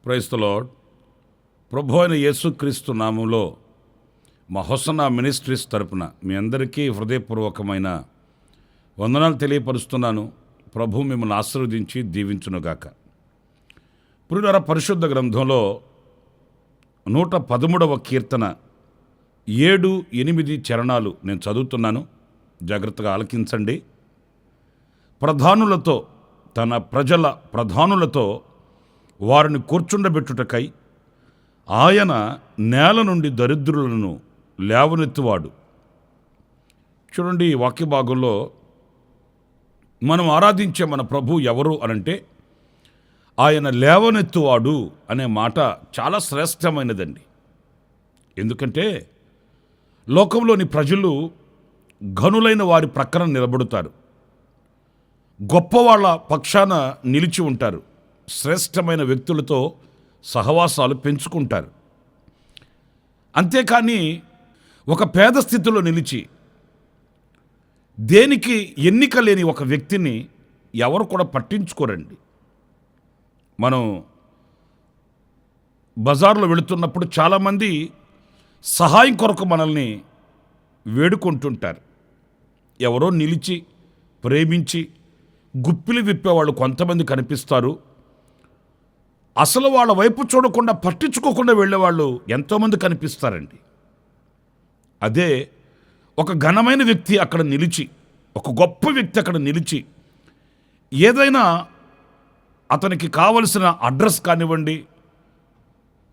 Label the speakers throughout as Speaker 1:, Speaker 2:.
Speaker 1: Praise the lord. ప్రభు అయిన యేసుక్రీస్తు నామంలో మా హోసన్నా మినిస్ట్రీస్ తరపున మీ అందరికీ హృదయపూర్వకమైన వందనాలు తెలియపరుస్తున్నాను. ప్రభు మిమ్మల్ని ఆశీర్వదించి దీవించునుగాక. ప్రియులారా, పరిశుద్ధ గ్రంథంలో 113వ కీర్తన 7-8 చరణాలు నేను చదువుతున్నాను, జాగ్రత్తగా ఆలకించండి. ప్రధానులతో, తన ప్రజల ప్రధానులతో వారిని కూర్చుండబెట్టుటకై ఆయన నేల నుండి దరిద్రులను లేవనెత్తువాడు. చూడండి, ఈ వాక్య భాగంలో మనం ఆరాధించే మన ప్రభు ఎవరు అనంటే ఆయన లేవనెత్తువాడు అనే మాట చాలా శ్రేష్టమైనదండి. ఎందుకంటే లోకంలోని ప్రజలు ఘనులైన వారి ప్రక్కన నిలబడుతారు, గొప్పవాళ్ల పక్షాన నిలిచి ఉంటారు, శ్రేష్టమైన వ్యక్తులతో సహవాసాలు పెంచుకుంటారు. అంతేకాని ఒక పేద స్థితిలో నిలిచి దేనికి ఎన్నిక లేని ఒక వ్యక్తిని ఎవరు కూడా పట్టించుకోరండి. మనం బజార్లో వెళుతున్నప్పుడు చాలామంది సహాయం కొరకు మనల్ని వేడుకుంటుంటారు. ఎవరో నిలిచి ప్రేమించి గుప్పిలి విప్పేవాళ్ళు కొంతమంది కనిపిస్తారు. అసలు వాళ్ళ వైపు చూడకుండా పట్టించుకోకుండా వెళ్ళేవాళ్ళు ఎంతోమంది కనిపిస్తారండి. అదే ఒక ఘనమైన వ్యక్తి అక్కడ నిలిచి, ఒక గొప్ప వ్యక్తి అక్కడ నిలిచి ఏదైనా అతనికి కావలసిన అడ్రస్ కానివ్వండి,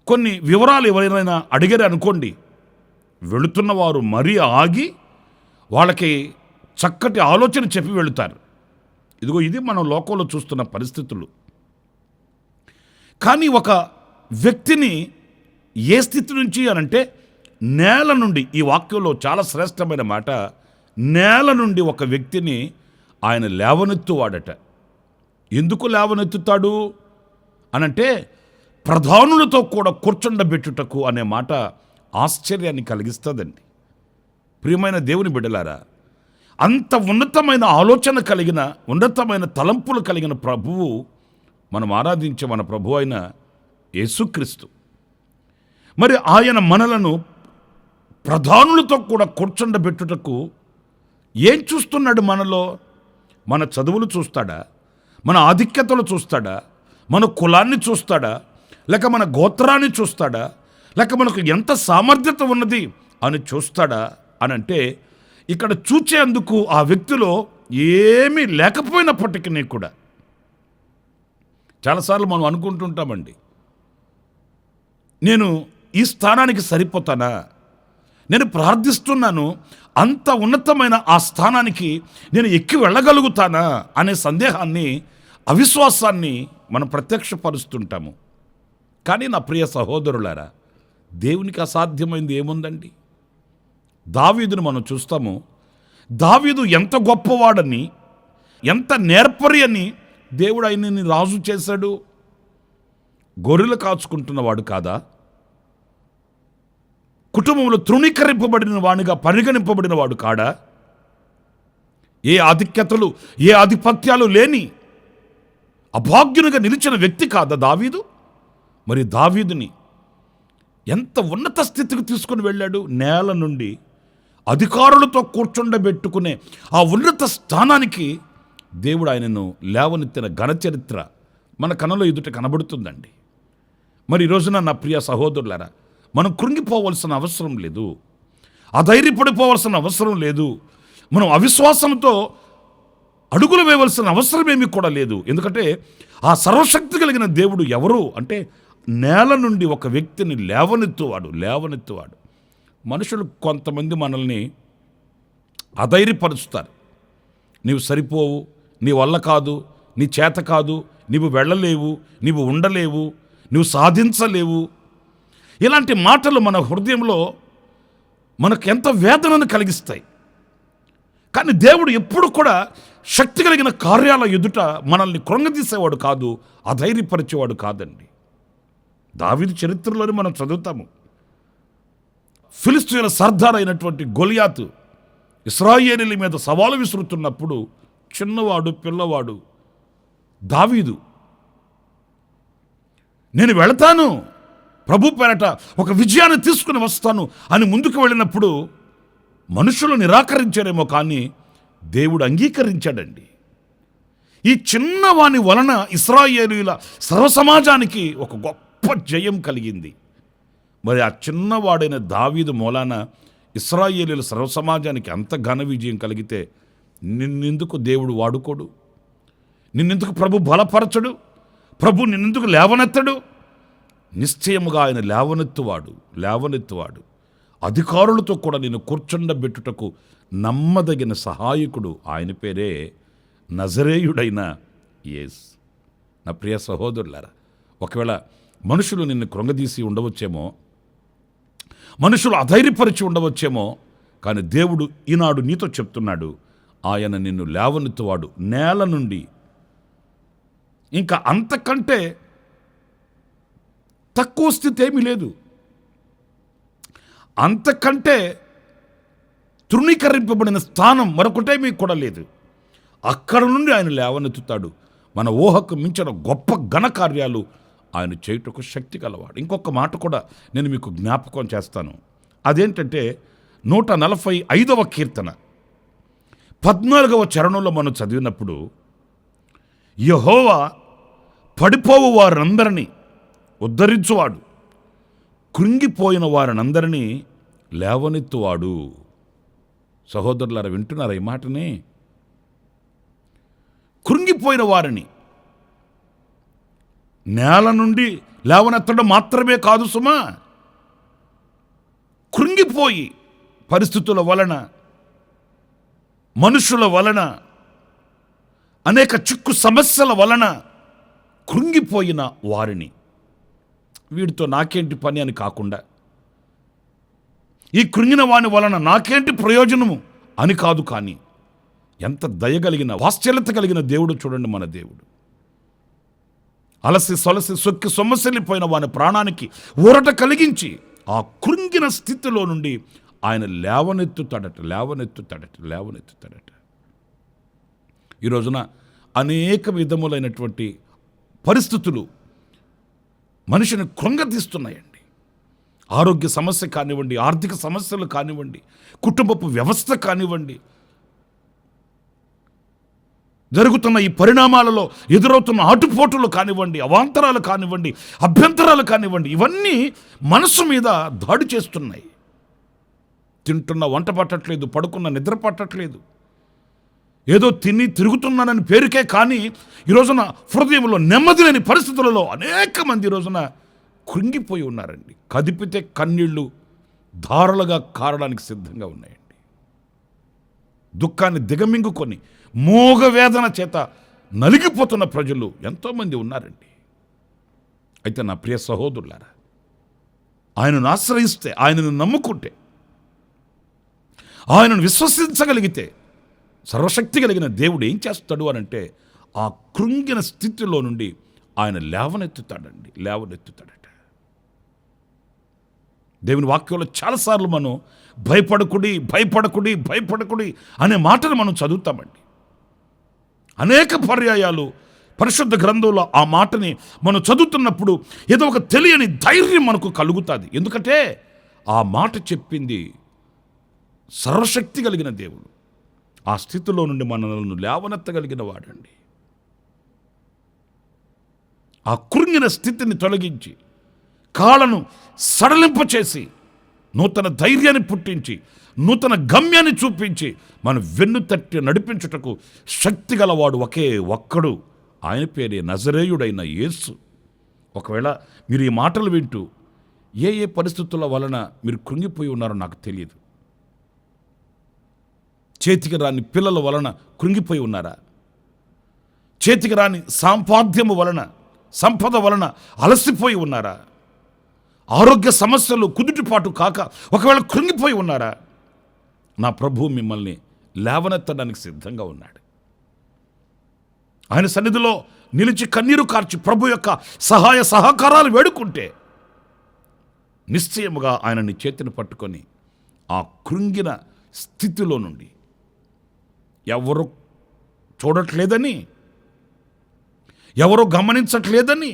Speaker 1: కొన్ని వివరాలు ఎవరైనా అడిగారు అనుకోండి, వెళుతున్న వారు మరీ ఆగి వాళ్ళకి చక్కటి ఆలోచన చెప్పి వెళుతారు. ఇదిగో ఇది మనం లోకంలో చూస్తున్న పరిస్థితులు. కానీ ఒక వ్యక్తిని ఏ స్థితి నుంచి అనంటే నేల నుండి, ఈ వాక్యంలో చాలా శ్రేష్టమైన మాట, నేల నుండి ఒక వ్యక్తిని ఆయన లేవనెత్తువాడట. ఎందుకు లేవనెత్తుతాడు అనంటే ప్రధానులతో కూడా కూర్చుండబెట్టుటకు అనే మాట ఆశ్చర్యాన్ని కలిగిస్తుందండి. ప్రియమైన దేవుని బిడ్డలారా, అంత ఉన్నతమైన ఆలోచన కలిగిన, ఉన్నతమైన తలంపులు కలిగిన ప్రభువు, మనం ఆరాధించే మన ప్రభు అయిన యేసుక్రీస్తు. మరి ఆయన మనలను ప్రధానులతో కూడా కూర్చుండబెట్టుటకు ఏం చూస్తున్నాడు మనలో? మన చదువులు చూస్తాడా? మన ఆధిక్యతలు చూస్తాడా? మన కులాన్ని చూస్తాడా? లేక మన గోత్రాన్ని చూస్తాడా? లేక మనకు ఎంత సామర్థ్యత ఉన్నది అని చూస్తాడా అనంటే, ఇక్కడ చూచేందుకు ఆ వ్యక్తిలో ఏమీ లేకపోయినప్పటికీ కూడా చాలాసార్లు మనం అనుకుంటుంటామండి, నేను ఈ స్థానానికి సరిపోతానా? నేను ప్రార్థిస్తున్నాను, అంత ఉన్నతమైన ఆ స్థానానికి నేను ఎక్కి వెళ్ళగలుగుతానా అనే సందేహాన్ని, అవిశ్వాసాన్ని మనం ప్రత్యక్షపరుస్తుంటాము. కానీ నా ప్రియ సహోదరులారా, దేవునికి అసాధ్యమైంది ఏముందండి? దావీదును మనం చూస్తాము. దావీదు ఎంత గొప్పవాడని, ఎంత నేర్పరి అని దేవుడు ఆయనని రాజు చేశాడు. గొర్రెలు కాచుకుంటున్నవాడు కాదా? కుటుంబంలో తృణీకరింపబడిన వాడిగా పరిగణింపబడిన వాడు కాడా? ఏ ఆధిక్యతలు, ఏ ఆధిపత్యాలు లేని అభాగ్యునిగా నిలిచిన వ్యక్తి కాదా దావీదు? మరి దావీదుని ఎంత ఉన్నత స్థితికి తీసుకుని వెళ్ళాడు. నేల నుండి అధికారులతో కూర్చుండబెట్టుకునే ఆ ఉన్నత స్థానానికి దేవుడు ఆయనను లేవనెత్తిన ఘనచరిత్ర మన కనుల ఎదుట కనబడుతుందండి. మరి ఈ రోజున నా ప్రియ సహోదరులారా, మనం కృంగిపోవలసిన అవసరం లేదు, అధైర్యపడిపోవలసిన అవసరం లేదు, మనం అవిశ్వాసంతో అడుగులు వేయవలసిన అవసరం ఏమీ కూడా లేదు. ఎందుకంటే ఆ సర్వశక్తి కలిగిన దేవుడు ఎవరు అంటే నేల నుండి ఒక వ్యక్తిని లేవనెత్తువాడు. మనుషులు కొంతమంది మనల్ని అధైర్యపరుస్తారు. నీవు సరిపోవు, నీ వల్ల కాదు, నీ చేత కాదు, నీవు వెళ్ళలేవు, నీవు ఉండలేవు, నువ్వు సాధించలేవు, ఇలాంటి మాటలు మన హృదయంలో మనకు ఎంత వేదనను కలిగిస్తాయి. కానీ దేవుడు ఎప్పుడు కూడా శక్తి కలిగిన కార్యాల ఎదుట మనల్ని కృంగదీసేవాడు కాదు, అధైర్యపరిచేవాడు కాదండి. దావీదు చరిత్రలోని మనం చదువుతాము. ఫిలిష్తీయుల సర్దార్ అయినటువంటి గొలియాతు ఇశ్రాయేలీయుల మీద సవాలు విసురుతున్నప్పుడు చిన్నవాడు, పిల్లవాడు దావీదు, నేను వెళతాను, ప్రభు పేరట ఒక విజయాన్ని తీసుకుని వస్తాను అని ముందుకు వెళ్ళినప్పుడు మనుషులు నిరాకరించారేమో కానీ దేవుడు అంగీకరించాడండి. ఈ చిన్నవాని వలన ఇశ్రాయేలీయుల సర్వసమాజానికి ఒక గొప్ప జయం కలిగింది. మరి ఆ చిన్నవాడైన దావీదు మూలాన ఇశ్రాయేలీయుల సర్వసమాజానికి అంత ఘన విజయం కలిగితే నిన్నెందుకు దేవుడు వాడుకోడు? నిన్నెందుకు ప్రభు బలపరచడు? ప్రభు నిన్నెందుకు లేవనెత్తడు? నిశ్చయముగా ఆయన లేవనెత్తువాడు. అధికారులతో కూడా నేను కూర్చుండబెట్టుటకు నమ్మదగిన సహాయకుడు. ఆయన పేరే నజరేయుడైన యేసు. నా ప్రియ సహోదరులారా, ఒకవేళ మనుషులు నిన్ను కృంగదీసి ఉండవచ్చేమో, మనుషులు అధైర్యపరిచి ఉండవచ్చేమో, కానీ దేవుడు ఈనాడు నీతో చెప్తున్నాడు, ఆయన నిన్ను లేవనెత్తువాడు నేల నుండి. ఇంకా అంతకంటే తక్కువ స్థితి ఏమీ లేదు, అంతకంటే తృణీకరింపబడిన స్థానం మరొకటేమీ కూడా లేదు. అక్కడ నుండి ఆయన లేవనెత్తుతాడు. మన ఊహకు మించిన గొప్ప ఘనకార్యాలు ఆయన చేయుటకు శక్తి గలవాడు. ఇంకొక మాట కూడా నేను మీకు జ్ఞాపకం చేస్తాను. అదేంటంటే 145వ కీర్తన 14వ చరణంలో మనం చదివినప్పుడు, యెహోవా పడిపోవు వారందరినీ ఉద్ధరించువాడు, కృంగిపోయిన వారినందరినీ లేవనెత్తువాడు. సహోదరులారా, వింటున్నారా ఈ మాటని? కృంగిపోయిన వారిని నేల నుండి లేవనెత్తడం మాత్రమే కాదు సుమా, కృంగిపోయి పరిస్థితుల వలన, మనుషుల వలన, అనేక చిక్కు సమస్యల వలన కృంగిపోయిన వారిని, వీడితో నాకేంటి పని అని కాకుండా, ఈ కృంగిన వాని వలన నాకేంటి ప్రయోజనము అని కాదు, కానీ ఎంత దయగలిగిన, వాత్సల్యత కలిగిన దేవుడు చూడండి మన దేవుడు. అలసి సొలసి సొక్కి సొమ్మసిల్లిపోయిన వాని ప్రాణానికి ఊరట కలిగించి ఆ కృంగిన స్థితిలో నుండి ఆయన లేవనెత్తుతాడట. ఈ రోజున అనేక విధములైనటువంటి పరిస్థితులు మనిషిని కృంగతీస్తున్నాయండి. ఆరోగ్య సమస్య కానివ్వండి, ఆర్థిక సమస్యలు కానివ్వండి, కుటుంబపు వ్యవస్థ కానివ్వండి, జరుగుతున్న ఈ పరిణామాలలో ఎదురవుతున్న ఆటుపోటులు కానివ్వండి, అవాంతరాలు కానివ్వండి, అభ్యంతరాలు కానివ్వండి, ఇవన్నీ మనసు మీద దాడి చేస్తున్నాయి. తింటున్న వంట పట్టట్లేదు, పడుకున్న నిద్ర పట్టట్లేదు, ఏదో తిని తిరుగుతున్నానని పేరుకే కానీ ఈ రోజున హృదయంలో నెమ్మది లేని పరిస్థితులలో అనేక మంది ఈ రోజున కృంగిపోయి ఉన్నారండి. కదిపితే కన్నీళ్లు ధారలుగా కారడానికి సిద్ధంగా ఉన్నాయండి. దుఃఖాన్ని దిగమింగుకొని మోగ వేదన చేత నలిగిపోతున్న ప్రజలు ఎంతోమంది ఉన్నారండి. అయితే నా ప్రియ సహోదరులారా, ఆయనను ఆశ్రయిస్తే, ఆయనను నమ్ముకుంటే, ఆయనను విశ్వసించగలిగితే సర్వశక్తి కలిగిన దేవుడు ఏం చేస్తాడు అనంటే, ఆ కృంగిన స్థితిలో నుండి ఆయన లేవనెత్తుతాడట. దేవుని వాక్యంలో చాలాసార్లు మనం భయపడకుడి అనే మాటను మనం చదువుతామండి. అనేక పర్యాయాలు పరిశుద్ధ గ్రంథంలో ఆ మాటని మనం చదువుతున్నప్పుడు ఏదో ఒక తెలియని ధైర్యం మనకు కలుగుతుంది. ఎందుకంటే ఆ మాట చెప్పింది సర్వశక్తి కలిగిన దేవుడు. ఆ స్థితిలో నుండి మనల్ని లేవనెత్తగలిగిన వాడండి. ఆ కృంగిన స్థితిని తొలగించి, కాళ్ళను సడలింపచేసి, నూతన ధైర్యాన్ని పుట్టించి, నూతన గమ్యాన్ని చూపించి, మన వెన్ను తట్టి నడిపించుటకు శక్తి గలవాడు ఒకే ఒక్కడు. ఆయన పేరే నజరేయుడైన యేసు. ఒకవేళ మీరు ఈ మాటలు వింటూ ఏ పరిస్థితుల వలన మీరు కృంగిపోయి ఉన్నారో నాకు తెలియదు. చేతికి రాని పిల్లల వలన కృంగిపోయి ఉన్నారా? చేతికి రాని సాంపాద్యము వలన, సంపద వలన అలసిపోయి ఉన్నారా? ఆరోగ్య సమస్యలు కుదుటిపాటు కాక ఒకవేళ కృంగిపోయి ఉన్నారా? నా ప్రభువు మిమ్మల్ని లేవనెత్తడానికి సిద్ధంగా ఉన్నాడు. ఆయన సన్నిధిలో నిలిచి కన్నీరు కార్చి ప్రభు యొక్క సహాయ సహకారాలు వేడుకుంటే నిశ్చయముగా ఆయన నీ చేతిని పట్టుకొని ఆ కృంగిన స్థితిలో నుండి, ఎవరు చూడట్లేదని, ఎవరు గమనించట్లేదని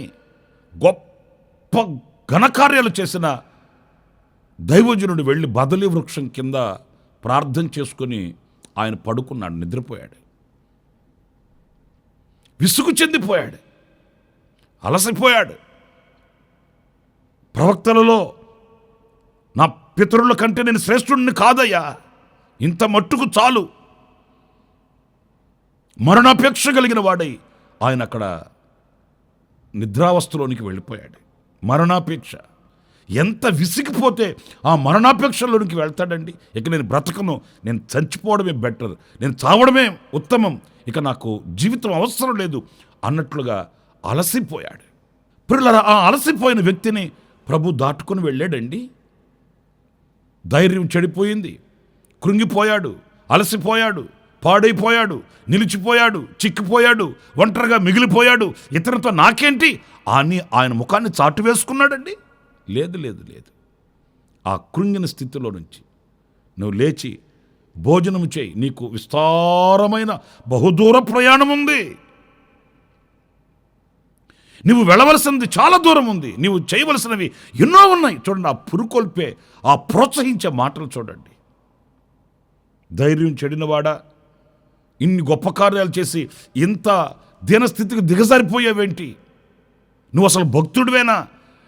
Speaker 1: గొప్ప ఘనకార్యాలు చేసిన దైవజనుడు వెళ్ళి బదలి వృక్షం కింద ప్రార్థన చేసుకొని ఆయన పడుకున్నాడు, నిద్రపోయాడు. విసుగు చెందిపోయాడు, అలసిపోయాడు. ప్రవక్తలలో నా పితరుల కంటే నేను శ్రేష్ఠుడిని కాదయ్యా, ఇంత మట్టుకు చాలు, మరణాపేక్ష కలిగిన వాడై ఆయన అక్కడ నిద్రావస్థలోనికి వెళ్ళిపోయాడు. మరణాపేక్ష. ఎంత విసిగిపోతే ఆ మరణాపేక్షలోనికి వెళ్తాడండి. ఇక నేను బ్రతకను, నేను చచ్చిపోవడమే బెటర్, నేను చావడమే ఉత్తమం, ఇక నాకు జీవితం అవసరం లేదు అన్నట్లుగా అలసిపోయాడు. పిల్లల ఆ అలసిపోయిన వ్యక్తిని ప్రభు దాటుకుని వెళ్ళాడండి. ధైర్యం చెడిపోయింది, కృంగిపోయాడు, అలసిపోయాడు, పాడైపోయాడు, నిలిచిపోయాడు, చిక్కిపోయాడు, ఒంటరిగా మిగిలిపోయాడు. ఇతరులతో నాకేంటి అని ఆయన ముఖాన్ని చాటు వేసుకున్నాడండి. లేదు లేదు లేదు. ఆ కృంగిన స్థితిలో నుంచి నువ్వు లేచి భోజనము చేయి, నీకు విస్తారమైన బహుదూర ప్రయాణం ఉంది, నువ్వు వెళ్ళవలసినది చాలా దూరం ఉంది, నీవు చేయవలసినవి ఎన్నో ఉన్నాయి. చూడండి, ఆ పురుకొల్పే, ఆ ప్రోత్సహించే మాటలు చూడండి. ధైర్యం చెడినవాడా, ఇన్ని గొప్ప కార్యాలు చేసి ఇంత దీనస్థితికి దిగజారిపోయావేంటి, నువ్వు అసలు భక్తుడివేనా,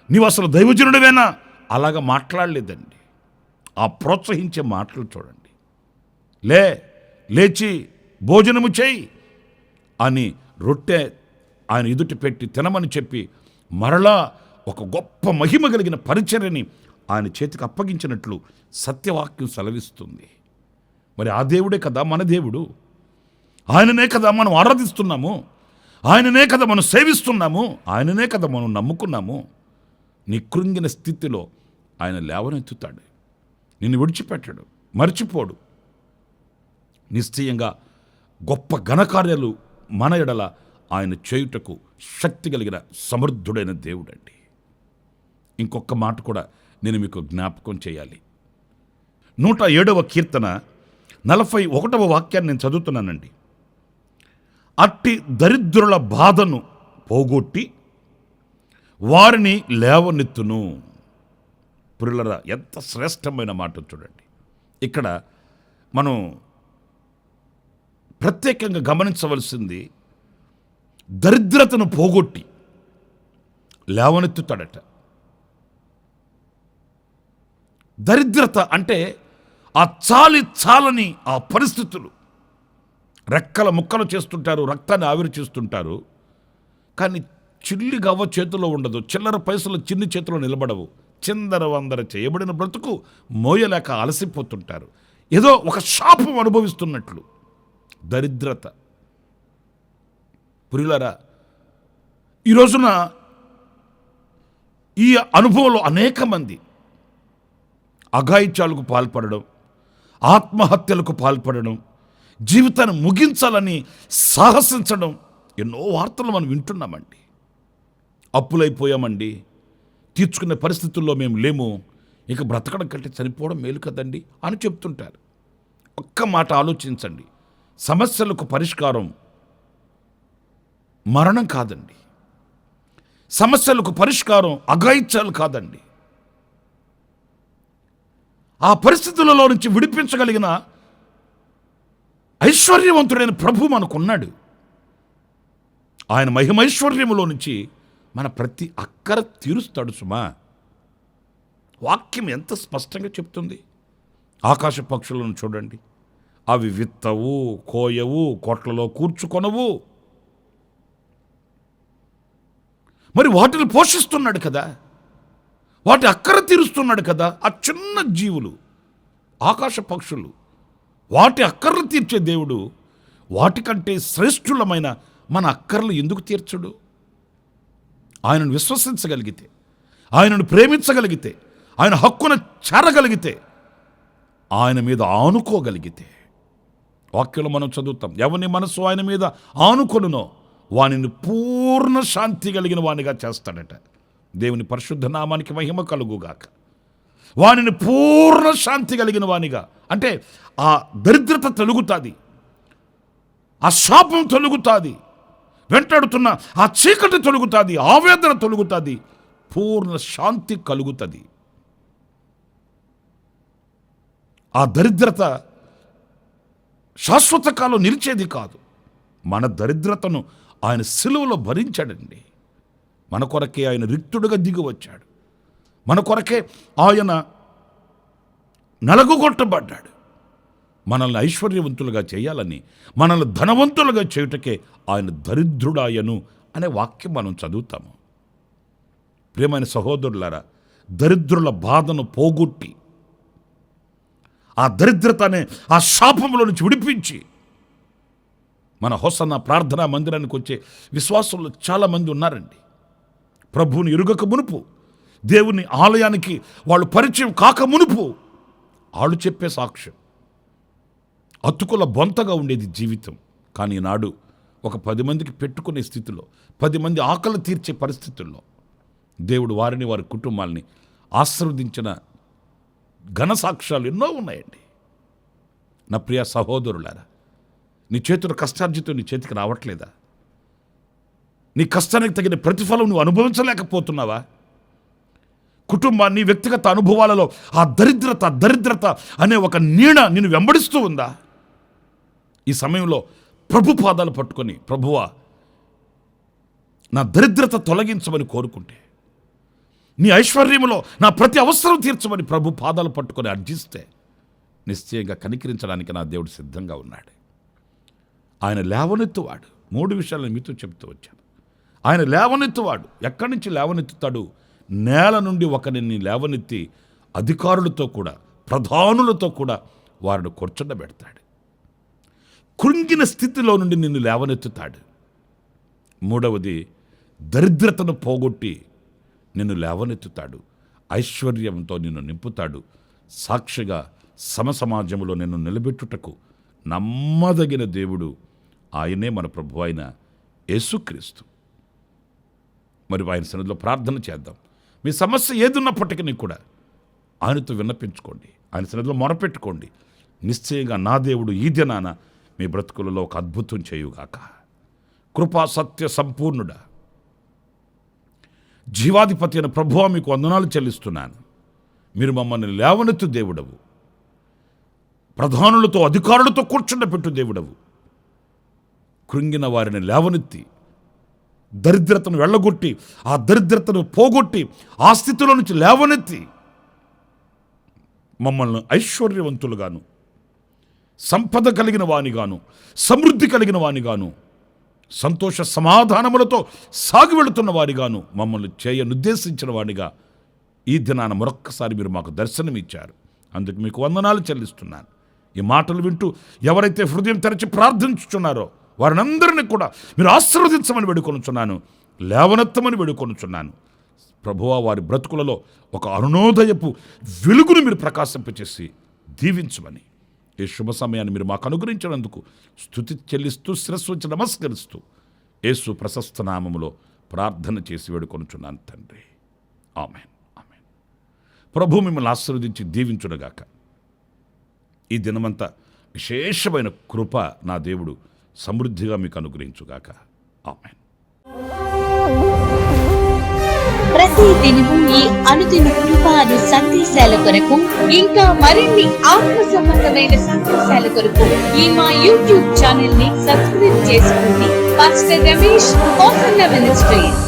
Speaker 1: నువ్వు అసలు దైవజనుడివేనా, అలాగా మాట్లాడలేదండి. ఆ ప్రోత్సహించే మాటలు చూడండి. లేచి భోజనము చేయి అని రొట్టె ఆయన ఎదుటి పెట్టి తినమని చెప్పి మరలా ఒక గొప్ప మహిమ కలిగిన పరిచర్యని ఆయన చేతికి అప్పగించినట్లు సత్యవాక్యం సెలవిస్తుంది. మరి ఆ దేవుడే కదా మన దేవుడు, ఆయననే కదా మనం ఆరాధిస్తున్నాము, ఆయననే కదా మనం సేవిస్తున్నాము, ఆయననే కదా మనం నమ్ముకున్నాము. నీ కృంగిన స్థితిలో ఆయన లేవనెత్తుతాడు, నిన్ను విడిచిపెట్టాడు, మర్చిపోడు. నిశ్చయంగా గొప్ప ఘనకార్యాలు మన ఎడల ఆయన చేయుటకు శక్తి కలిగిన సమర్థుడైన దేవుడండి. ఇంకొక మాట కూడా నేను మీకు జ్ఞాపకం చేయాలి. 107వ కీర్తన 41వ వాక్యాన్ని నేను చదువుతున్నానండి. అట్టి దరిద్రుల బాధను పోగొట్టి వారిని లేవనెత్తును. పురులరా, ఎంత శ్రేష్టమైన మాట చూడండి. ఇక్కడ మనం ప్రత్యేకంగా గమనించవలసింది, దరిద్రతను పోగొట్టి లేవనెత్తుతాడట. దరిద్రత అంటే ఆ చాలని ఆ పరిస్థితులు, రెక్కల ముక్కలు చేస్తుంటారు, రక్తాన్ని ఆవిరి చేస్తుంటారు, కానీ చిల్లి గవ్వ చేతిలో ఉండదు, చిల్లర పైసలు చిన్ని చేతిలో నిలబడవు, చిందరవందర చేయబడిన బ్రతుకు మోయలేక అలసిపోతుంటారు. ఏదో ఒక శాపం అనుభవిస్తున్నట్లు దరిద్రత. ప్రియులారా, ఈ రోజున ఈ అనుభవంలో అనేక మంది అఘాయిత్యాలకు పాల్పడడం, ఆత్మహత్యలకు పాల్పడడం, జీవితాన్ని ముగించాలని సాహసించడం, ఎన్నో వార్తలు మనం వింటున్నామండి. అప్పులైపోయామండి, తీర్చుకునే పరిస్థితుల్లో మేము లేము, ఇక బ్రతకడం కంటే చనిపోవడం మేలు కదండి అని చెప్తుంటారు. ఒక్క మాట ఆలోచించండి, సమస్యలకు పరిష్కారం మరణం కాదండి, సమస్యలకు పరిష్కారం అఘాయిత్యాలు కాదండి. ఆ పరిస్థితులలో నుంచి విడిపించగలిగిన ఐశ్వర్యవంతుడైన ప్రభు మనకున్నాడు. ఆయన మహిమైశ్వర్యములో నుంచి మన ప్రతి అక్కర తీరుస్తాడు సుమా. వాక్యం ఎంత స్పష్టంగా చెప్తుంది. ఆకాశ పక్షులను చూడండి, అవి విత్తవు, కోయవు, కోట్లలో కూర్చుకొనవు, మరి వాటిని పోషిస్తున్నాడు కదా, వాటి అక్కర తీరుస్తున్నాడు కదా. ఆ చిన్న జీవులు, ఆకాశ పక్షులు, వాటి అక్కర్లు తీర్చే దేవుడు వాటికంటే శ్రేష్ఠులమైన మన అక్కర్లు ఎందుకు తీర్చడు? ఆయనను విశ్వసించగలిగితే, ఆయనను ప్రేమించగలిగితే, ఆయన హక్కున చేరగలిగితే, ఆయన మీద ఆనుకోగలిగితే. వాక్యంలో మనం చదువుతాం, ఎవని మనసు ఆయన మీద ఆనుకొనునో వానిని పూర్ణ శాంతి కలిగిన వానిగా చేస్తాడట. దేవుని పరిశుద్ధ నామానికి మహిమ కలుగుగాక. వానిని పూర్ణ శాంతి కలిగిన వానిగా అంటే ఆ దరిద్రత తొలుగుతుంది, ఆ శాపం తొలుగుతుంది, వెంటాడుతున్న ఆ చీకటి తొలుగుతుంది, ఆవేదన తొలుగుతుంది, పూర్ణ శాంతి కలుగుతుంది. ఆ దరిద్రత శాశ్వత కాలం నిలిచేది కాదు. మన దరిద్రతను ఆయన సిలువలో భరించాడండి. మన కొరకే ఆయన రిక్తుడుగా దిగి వచ్చాడు. మన కొరకే ఆయన నలగొట్టబడ్డాడు. మనల్ని ఐశ్వర్యవంతులుగా చేయాలని, మనల్ని ధనవంతులుగా చేయుటకే ఆయన దరిద్రుడాయను అనే వాక్యం మనం చదువుతాము. ప్రియమైన సహోదరులారా, దరిద్రుల బాధను పోగొట్టి, ఆ దరిద్రత అనే ఆ శాపంలో నుంచి విడిపించి, మన హోసన్న ప్రార్థనా మందిరానికి వచ్చే విశ్వాసులు చాలామంది ఉన్నారండి. ప్రభువుని ఎరుగక మునుపు, దేవుని ఆలయానికి వాళ్ళు పరిచయం కాక మునుపు వాళ్ళు చెప్పే సాక్ష్యం అతుకుల బొంతగా ఉండేది జీవితం. కానీ ఈనాడు ఒక 10 మందికి పెట్టుకునే స్థితిలో, 10 మంది ఆకలి తీర్చే పరిస్థితుల్లో దేవుడు వారిని, వారి కుటుంబాలని ఆశీర్వదించిన ఘన సాక్ష్యాలు ఎన్నో ఉన్నాయండి. నా ప్రియ సహోదరులారా, నీ చేతుల కష్టార్జితం నీ చేతికి రావట్లేదా? నీ కష్టానికి తగిన ప్రతిఫలం నువ్వు అనుభవించలేకపోతున్నావా? కుటుంబాన్ని, వ్యక్తిగత అనుభవాలలో ఆ దరిద్రత అనే ఒక నీడ నిన్ను వెంబడిస్తూ ఉందా? ఈ సమయంలో ప్రభు పాదాలు పట్టుకొని, ప్రభువా నా దరిద్రత తొలగించమని కోరుకుంటే, నీ ఐశ్వర్యములో నా ప్రతి అవసరం తీర్చమని ప్రభు పాదాలు పట్టుకొని అర్జిస్తే, నిశ్చయంగా కనికరించడానికి నా దేవుడు సిద్ధంగా ఉన్నాడు. ఆయన లేవనెత్తువాడు. 3 విషయాలను మీతో చెప్తూ వచ్చాను. ఆయన లేవనెత్తువాడు. ఎక్కడి నుంచి లేవనెత్తుతాడు? నేల నుండి ఒకరిని లేవనెత్తి అధికారులతో కూడా, ప్రధానులతో కూడా వారిని కూర్చుండబెడతాడు. కృంగిన స్థితిలో నుండి నిన్ను లేవనెత్తుతాడు. 3వది, దరిద్రతను పోగొట్టి నిన్ను లేవనెత్తుతాడు. ఐశ్వర్యంతో నిన్ను నింపుతాడు. సాక్షిగా సమసమాజంలో నిన్ను నిలబెట్టుటకు నమ్మదగిన దేవుడు ఆయనే, మన ప్రభు అయిన యేసుక్రీస్తు. మరి ఆయన సన్నిధిలో ప్రార్థన చేద్దాం. మీ సమస్య ఏదున్నప్పటికీ కూడా ఆయనతో విన్నపించుకోండి, ఆయన సన్నిధిలో మొరపెట్టుకోండి. నిశ్చయంగా నా దేవుడు ఈ దినాన మీ బ్రతుకులలో ఒక అద్భుతం చేయుగాక. కృపా సత్య సంపూర్ణుడా, జీవాధిపతి అయిన ప్రభువా, మీకు వందనాలు చెల్లిస్తున్నాను. మీరు మమ్మల్ని లేవనెత్తు దేవుడవు, ప్రధానులతో, అధికారులతో కూర్చుండపెట్టు దేవుడవు. కృంగిన వారిని లేవనెత్తి, దరిద్రతను వెళ్ళగొట్టి, ఆ దరిద్రతను పోగొట్టి, ఆ స్థితిలో నుంచి లేవనెత్తి మమ్మల్ని ఐశ్వర్యవంతులుగాను, సంపద కలిగిన వానిగాను, సమృద్ధి కలిగిన వానిగాను, సంతోష సమాధానములతో సాగి వెళుతున్న వారిగాను మమ్మల్ని చేయనుద్దేశించిన వాడిగా ఈ దినాన మరొక్కసారి మీరు మాకు దర్శనమిచ్చారు. అందుకు మీకు వందనాలు చెల్లిస్తున్నాను. ఈ మాటలు వింటూ ఎవరైతే హృదయం తెరచి ప్రార్థించుచున్నారో వారినందరినీ కూడా మీరు ఆశీర్వదించమని వేడుకొనుచున్నాను, లేవనెత్తమని వేడుకొనుచున్నాను. ప్రభువా, వారి బ్రతుకులలో ఒక అరుణోదయపు వెలుగును మీరు ప్రకాశింపచేసి దీవించమని, ఈ శుభ సమయాన్ని మీరు మాకు అనుగ్రహించినందుకు స్తుతి చెల్లిస్తూ, శిరస్సు వచ్చి నమస్కరిస్తూ, యేసు ప్రశస్త నామములో ప్రార్థన చేసి వేడుకొనుచున్నాను తండ్రి. ఆమేన్, ఆమేన్. ప్రభు మిమ్మల్ని ఆశీర్వదించి దీవించునుగాక. ఈ దినమంతా విశేషమైన కృప నా దేవుడు సమృద్ధిగా మీకు అనుగ్రహించుగాక. ఆమేన్.
Speaker 2: ప్రతి దినము ఈ అనుదిన కృపాను సందేశాల కొరకు, ఇంకా మరిన్ని ఆత్మ సంబంధమైన సందేశాల కొరకు ఈ మా యూట్యూబ్ ఛానల్ ని సబ్స్క్రైబ్ చేసుకోండి. Pastor Ramesh hosanna ministries.